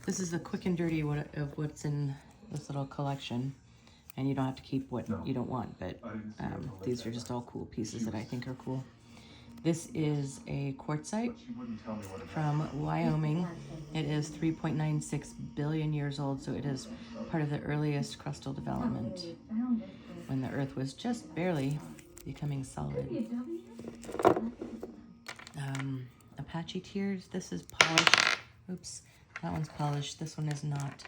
This is the quick and dirty of what's in this little collection. And you don't have to keep what you don't want, but these are just all cool pieces that I think are cool. This is a quartzite from Wyoming. It is 3.96 billion years old, so it is part of the earliest crustal development when the Earth was just barely becoming solid. Apache tears. This is polished. Oops, that one's polished. This one is not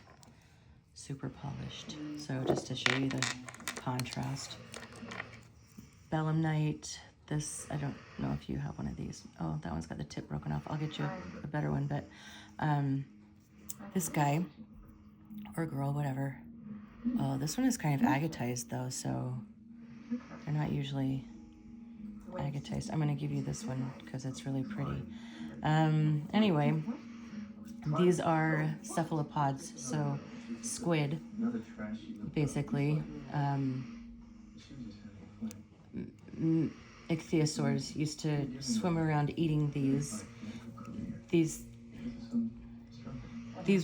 super polished. So just to show you the contrast. Belemnite. This, I don't know if you have one of these. Oh, that one's got the tip broken off. I'll get you a better one, but this guy, or girl, whatever. Oh, this one is kind of agatized though, so they're not usually agatized. I'm gonna give you this one because it's really pretty. Anyway, these are cephalopods, so squid, basically. Ichthyosaurs used to swim around eating these. These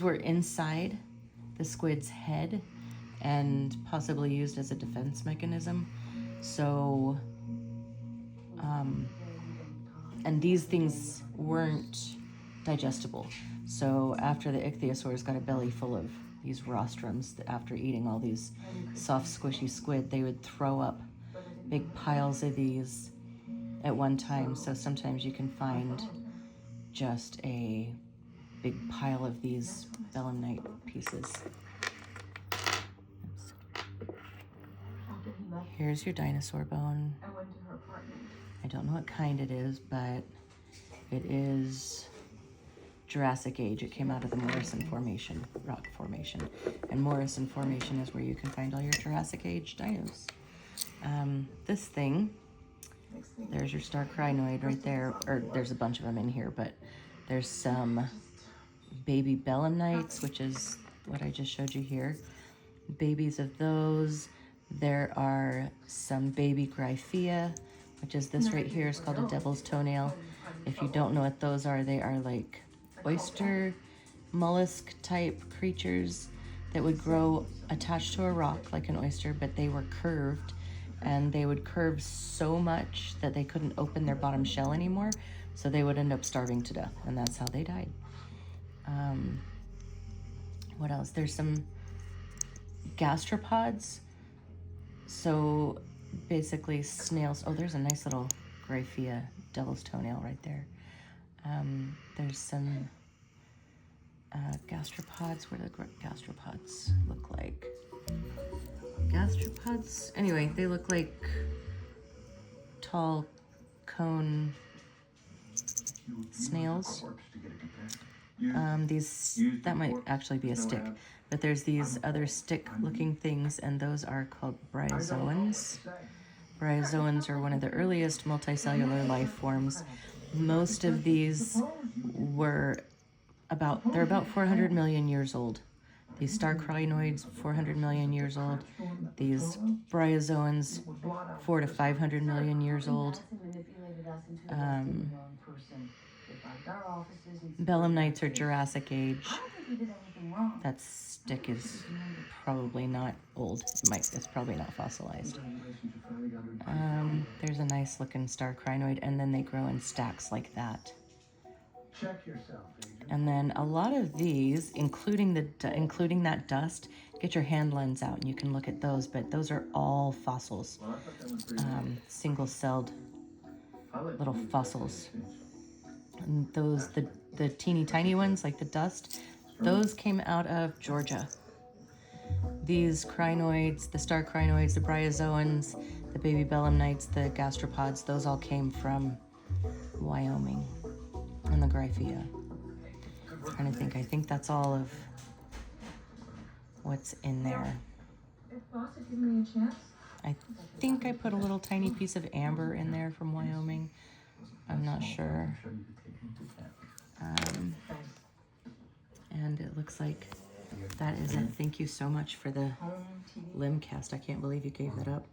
were inside the squid's head and possibly used as a defense mechanism. So, and these things weren't digestible. So after the ichthyosaurs got a belly full of these rostrums, after eating all these soft, squishy squid, they would throw up big piles of these at one time. So sometimes you can find just a big pile of these belemnite pieces. Oops. Here's your dinosaur bone. I don't know what kind it is, but it is Jurassic Age. It came out of the Morrison Formation, rock formation. And Morrison Formation is where you can find all your Jurassic Age dinos. This thing, there's your star crinoid right there, or there's a bunch of them in here, but there's some baby belemnites, which is what I just showed you here. Babies of those. There are some baby gryphea, which is this right here. It's called a devil's toenail. If you don't know what those are, they are like oyster mollusk type creatures that would grow attached to a rock like an oyster, but they were curved, and they would curve so much that they couldn't open their bottom shell anymore, so they would end up starving to death, and that's how they died. What else? There's some gastropods. So basically snails. Oh, there's a nice little gryphea devil's toenail right there. There's some gastropods. What do the gastropods look like? Gastropods? Anyway, they look like tall cone snails. That might actually be a stick, but there's these other stick-looking things, and those are called bryozoans. Bryozoans are one of the earliest multicellular life forms. Most of these were they're about 400 million years old. These star crinoids, 400 million years old. These bryozoans, 400 to 500 million years old. Belemnites are Jurassic Age. That stick is probably not old. It's probably not fossilized. There's a nice looking star crinoid, and then they grow in stacks like that. And then a lot of these, including that dust, get your hand lens out and you can look at those, but those are all fossils. Single-celled little fossils. And those, the teeny tiny ones, like the dust, those came out of Georgia. These crinoids, the star crinoids, the bryozoans, the baby belemnites, the gastropods, those all came from Wyoming and the gryphea. I'm trying to think. I think that's all of what's in there. I think I put a little tiny piece of amber in there from Wyoming. I'm not sure. And it looks like that is it. Thank you so much for the limb cast. I can't believe you gave that up.